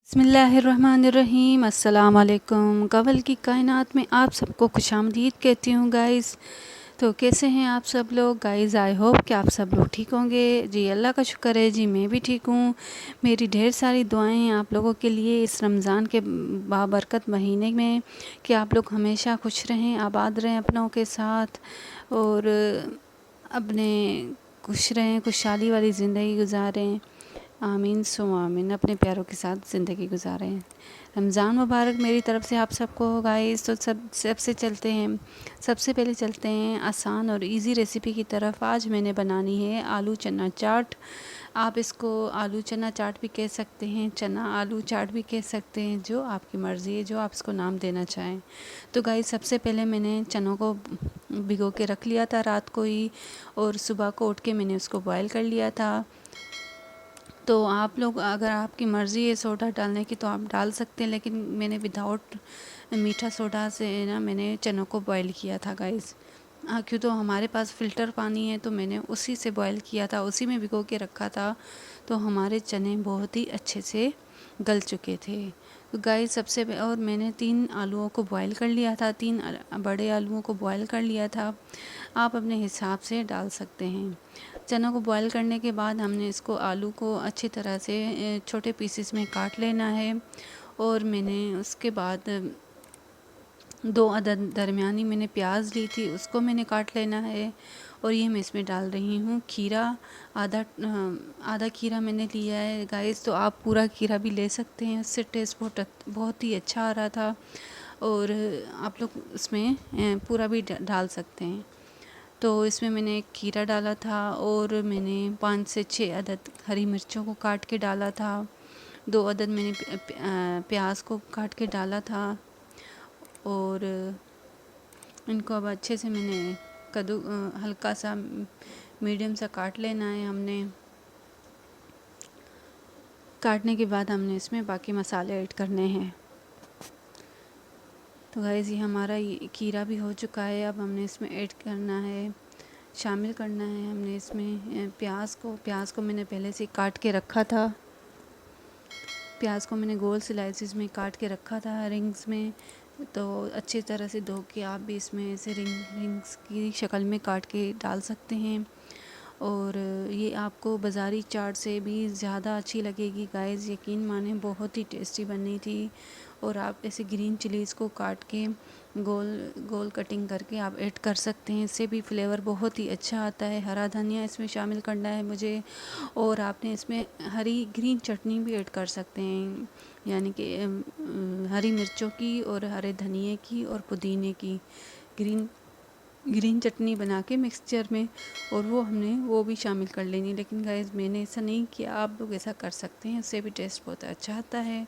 बिस्मिल्लाहिर्रहमानिर्रहीम। अस्सलाम वालेकुम। कवल की कायनात में आप सबको खुशामदीद कहती हूँ गाइस। तो कैसे हैं आप सब लोग गाइस? आई होप कि आप सब लोग ठीक होंगे जी। अल्लाह का शुक्र है जी, मैं भी ठीक हूँ। मेरी ढेर सारी दुआएं हैं आप लोगों के लिए इस रमज़ान के बाबरकत महीने में, कि आप लोग हमेशा खुश रहें, आबाद रहें अपनों के साथ, और अपने खुश रहें, खुशहाली वाली ज़िंदगी गुजारें। आमीन सुम आमीन। अपने प्यारों के साथ ज़िंदगी गुजारें। रमज़ान मुबारक मेरी तरफ़ से आप सबको गाइस। तो सबसे चलते हैं, सबसे पहले चलते हैं आसान और इजी रेसिपी की तरफ। आज मैंने बनानी है आलू चना चाट। आप इसको आलू चना चाट भी कह सकते हैं, चना आलू चाट भी कह सकते हैं, जो आपकी मर्ज़ी है, जो आप इसको नाम देना चाहें। तो गाइस सबसे पहले मैंने चनों को भिगो के रख लिया था रात को ही, और सुबह को उठ के मैंने उसको बॉयल कर लिया था। तो आप लोग, अगर आपकी मर्ज़ी है सोडा डालने की तो आप डाल सकते हैं, लेकिन मैंने विदाउट मीठा सोडा से ना मैंने चनों को बॉईल किया था गाइस। क्यों, तो हमारे पास फ़िल्टर पानी है, तो मैंने उसी से बॉईल किया था, उसी में भिगो के रखा था, तो हमारे चने बहुत ही अच्छे से गल चुके थे। तो गाइस और मैंने 3 आलूओं को बॉईल कर लिया था, 3 बड़े आलूओं को बॉईल कर लिया था। आप अपने हिसाब से डाल सकते हैं। चनों को बॉईल करने के बाद हमने इसको आलू को अच्छी तरह से छोटे पीसेस में काट लेना है, और मैंने उसके बाद 2 अदद दरमियानी मैंने प्याज ली थी, उसको मैंने काट लेना है। और ये मैं इसमें डाल रही हूँ खीरा। आधा खीरा मैंने लिया है गाइस। तो आप पूरा खीरा भी ले सकते हैं, उससे टेस्ट बहुत ही अच्छा आ रहा था। और आप लोग इसमें पूरा भी डाल सकते हैं। तो इसमें मैंने एक खीरा डाला था, और मैंने 5 से 6 अदद हरी मिर्चों को काट के डाला था। 2 अदद मैंने प्याज को काट के डाला था, और इनको अब अच्छे से मैंने हल्का सा मीडियम सा काट लेना है हमने। काटने के बाद हमने इसमें बाकी मसाले ऐड करने हैं। तो गाइस ये हमारा ये खीरा भी हो चुका है। अब हमने इसमें ऐड करना है, शामिल करना है हमने इसमें प्याज को मैंने पहले से काट के रखा था। प्याज को मैंने गोल स्लाइसिस में काट के रखा था रिंग्स में। तो अच्छी तरह से धो के आप भी इसमें ऐसे रिंग्स की शक्ल में काट के डाल सकते हैं। और ये आपको बाज़ारी चाट से भी ज़्यादा अच्छी लगेगी गाइस, यकीन माने बहुत ही टेस्टी बनी थी। और आप ऐसे ग्रीन चिलीज़ को काट के गोल गोल कटिंग करके आप ऐड कर सकते हैं, इससे भी फ्लेवर बहुत ही अच्छा आता है। हरा धनिया इसमें शामिल करना है मुझे, और आपने इसमें हरी ग्रीन चटनी भी ऐड कर सकते हैं, यानी कि हरी मिर्चों की और हरे धनिए की और पुदीने की ग्रीन चटनी बना के मिक्सचर में, और वो भी शामिल कर लेनी। लेकिन गाइस मैंने ऐसा नहीं किया, आप लोग ऐसा कर सकते हैं, उससे भी टेस्ट बहुत अच्छा आता है।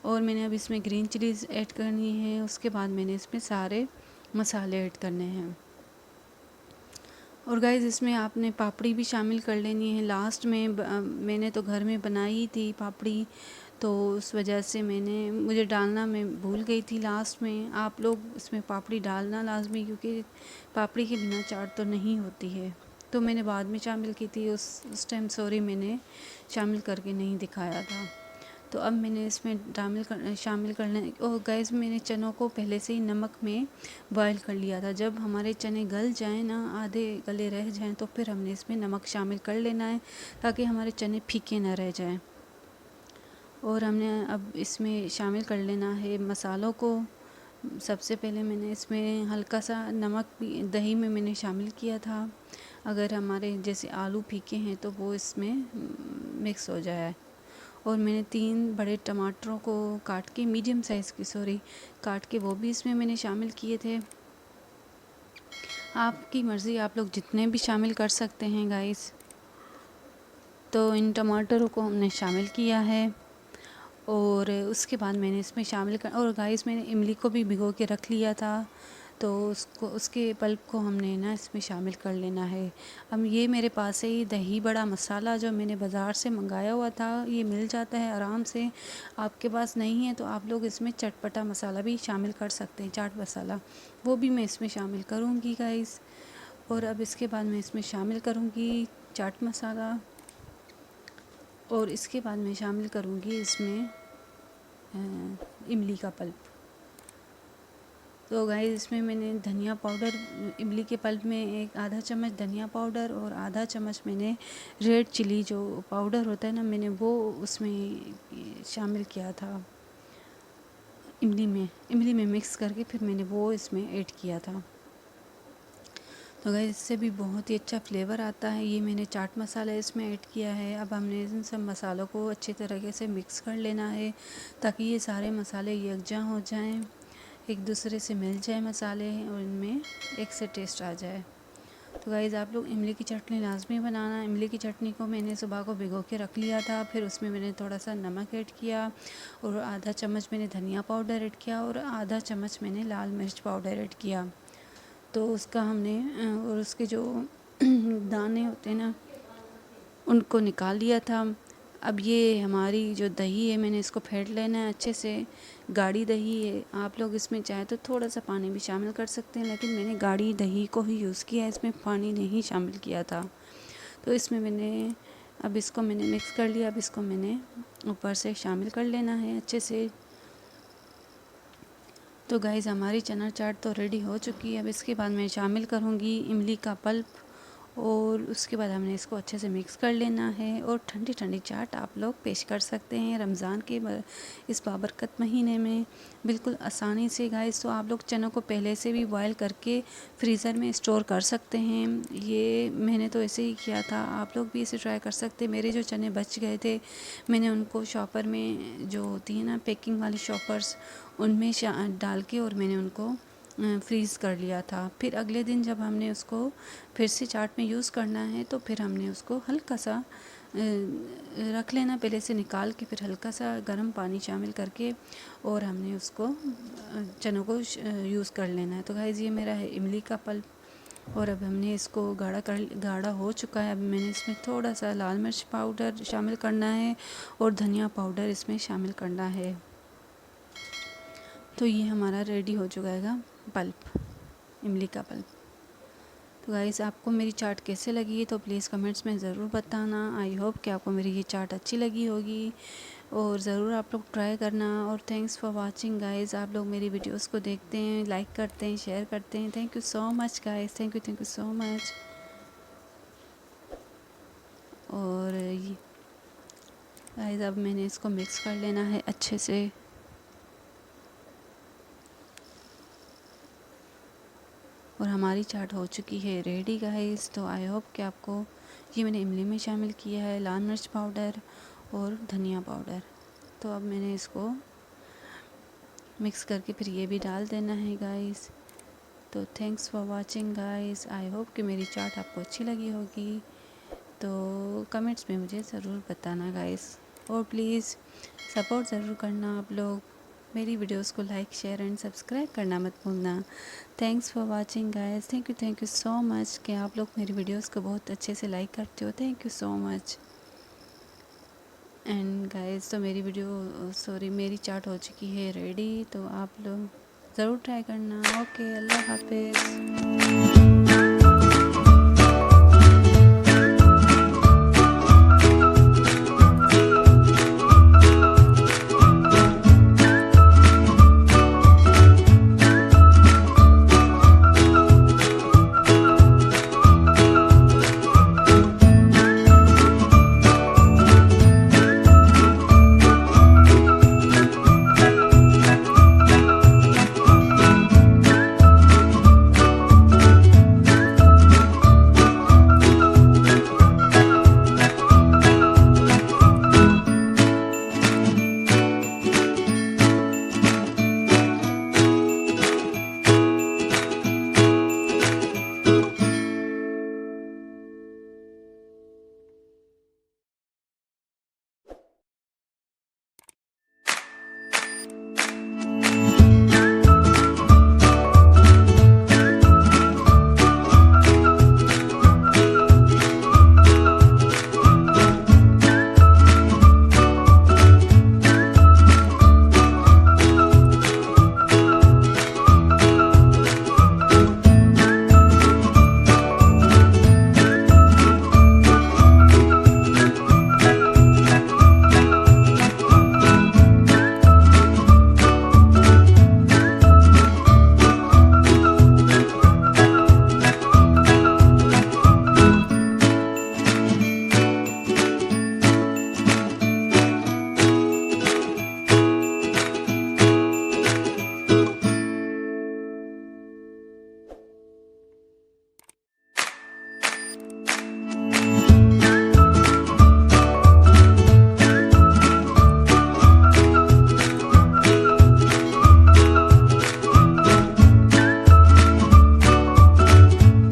और मैंने अब इसमें ग्रीन चिलीज़ ऐड करनी है। उसके बाद मैंने इसमें सारे मसाले ऐड करने हैं। और गाइस इसमें आपने पापड़ी भी शामिल कर लेनी है लास्ट में। मैंने तो घर में बनाई थी पापड़ी, तो उस वजह से मुझे डालना मैं भूल गई थी लास्ट में। आप लोग इसमें पापड़ी डालना लाजमी, क्योंकि पापड़ी के बिना चाट तो नहीं होती है। तो मैंने बाद में शामिल की थी, उस टाइम सॉरी मैंने शामिल करके नहीं दिखाया था। तो अब मैंने इसमें शामिल करना। और गैस मैंने चनों को पहले से ही नमक में बॉईल कर लिया था। जब हमारे चने गल जाएं ना, आधे गले रह जाएं, तो फिर हमने इसमें नमक शामिल कर लेना है, ताकि हमारे चने फीके ना रह जाएं। और हमने अब इसमें शामिल कर लेना है मसालों को। सबसे पहले मैंने इसमें हल्का सा नमक भी दही में मैंने शामिल किया था, अगर हमारे जैसे आलू फीके हैं तो वो इसमें मिक्स हो जाए। और मैंने 3 बड़े टमाटरों को काट के, मीडियम साइज़ की काट के वो भी इसमें मैंने शामिल किए थे। आपकी मर्ज़ी, आप लोग जितने भी शामिल कर सकते हैं गाइस। तो इन टमाटरों को हमने शामिल किया है, और उसके बाद मैंने इसमें और गाइस मैंने इमली को भी भिगो के रख लिया था, तो उसके पल्प को हमने ना इसमें शामिल कर लेना है। अब ये मेरे पास है, ये दही बड़ा मसाला जो मैंने बाज़ार से मंगाया हुआ था, ये मिल जाता है आराम से। आपके पास नहीं है तो आप लोग इसमें चटपटा मसाला भी शामिल कर सकते हैं, चाट मसाला, वो भी मैं इसमें शामिल करूँगी गाइस। और अब इसके बाद मैं इसमें शामिल करूँगी चाट मसाला, और इसके बाद मैं शामिल करूँगी इसमें इमली का पल्प। तो गाइस इसमें मैंने धनिया पाउडर, इमली के पल्प में एक आधा चम्मच धनिया पाउडर और आधा चम्मच मैंने रेड चिली जो पाउडर होता है ना, मैंने वो उसमें शामिल किया था इमली में मिक्स करके फिर मैंने वो इसमें ऐड किया था। तो गाइस इससे भी बहुत ही अच्छा फ्लेवर आता है। ये मैंने चाट मसाला इसमें ऐड किया है। अब हमने इन सब मसालों को अच्छे तरीके से मिक्स कर लेना है ताकि ये सारे मसाले यकजा हो जाएं, एक दूसरे से मिल जाए मसाले और इनमें एक से टेस्ट आ जाए। तो गाइज़ आप लोग इमली की चटनी लाजमी बनाना। इमली की चटनी को मैंने सुबह को भिगो के रख लिया था, फिर उसमें मैंने थोड़ा सा नमक ऐड किया और आधा चम्मच मैंने धनिया पाउडर ऐड किया और आधा चम्मच मैंने लाल मिर्च पाउडर ऐड किया। तो उसका हमने और उसके जो दाने होते हैं ना, उनको निकाल लिया था। अब ये हमारी जो दही है मैंने इसको फेंट लेना है अच्छे से। गाढ़ी दही है, आप लोग इसमें चाहे तो थोड़ा सा पानी भी शामिल कर सकते हैं, लेकिन मैंने गाढ़ी दही को ही यूज़ किया है, इसमें पानी नहीं शामिल किया था। तो इसमें अब इसको मैंने मिक्स कर लिया। अब इसको मैंने ऊपर से शामिल कर लेना है अच्छे से। तो गाइज़ हमारी चना चाट तो रेडी हो चुकी है। अब इसके बाद मैं शामिल करूँगी इमली का पल्प और उसके बाद हमने इसको अच्छे से मिक्स कर लेना है और ठंडी ठंडी चाट आप लोग पेश कर सकते हैं रमज़ान के इस बाबरकत महीने में बिल्कुल आसानी से। गाइस तो आप लोग चनों को पहले से भी बॉयल करके फ्रीज़र में स्टोर कर सकते हैं। ये मैंने तो ऐसे ही किया था, आप लोग भी इसे ट्राई कर सकते हैं। मेरे जो चने बच गए थे मैंने उनको शॉपर में जो होती है ना पैकिंग वाली शॉपर्स, उनमें डाल के और मैंने उनको फ्रीज़ कर लिया था। फिर अगले दिन जब हमने उसको फिर से चाट में यूज़ करना है तो फिर हमने उसको हल्का सा रख लेना पहले से निकाल के, फिर हल्का सा गर्म पानी शामिल करके और हमने उसको चनों को यूज़ कर लेना है। तो गाइस ये मेरा है इमली का पल्प और अब हमने इसको गाढ़ा हो चुका है। अब मैंने इसमें थोड़ा सा लाल मिर्च पाउडर शामिल करना है और धनिया पाउडर इसमें शामिल करना है। तो ये हमारा रेडी हो चुका है पल्प, इमली का पल्प। तो गाइस आपको मेरी चाट कैसे लगी तो प्लीज़ कमेंट्स में ज़रूर बताना। आई होप कि आपको मेरी ये चाट अच्छी लगी होगी और ज़रूर आप लोग ट्राई करना। और थैंक्स फॉर वाचिंग गाइस। आप लोग मेरी वीडियोस को देखते हैं, लाइक करते हैं, शेयर करते हैं। Thank you so much guys, thank you so much. और ये गाइस अब मैंने इसको मिक्स कर लेना है अच्छे से। और हमारी चाट हो चुकी है रेडी गाइस। तो आई होप कि आपको ये मैंने इमली में शामिल किया है लाल मिर्च पाउडर और धनिया पाउडर। तो अब मैंने इसको मिक्स करके फिर ये भी डाल देना है गाइस। तो thanks for watching guys. I hope कि मेरी चाट आपको अच्छी लगी होगी। तो कमेंट्स में मुझे ज़रूर बताना गाइस और प्लीज़ सपोर्ट ज़रूर करना आप लोग। मेरी वीडियोस को लाइक शेयर एंड सब्सक्राइब करना मत भूलना। Thanks for watching guys. Thank you so much कि आप लोग मेरी वीडियोस को बहुत अच्छे से लाइक करते हो। Thank you so much. And guys तो मेरी चाट हो चुकी है रेडी। तो आप लोग ज़रूर ट्राई करना। ओके, अल्लाह हाफिज़।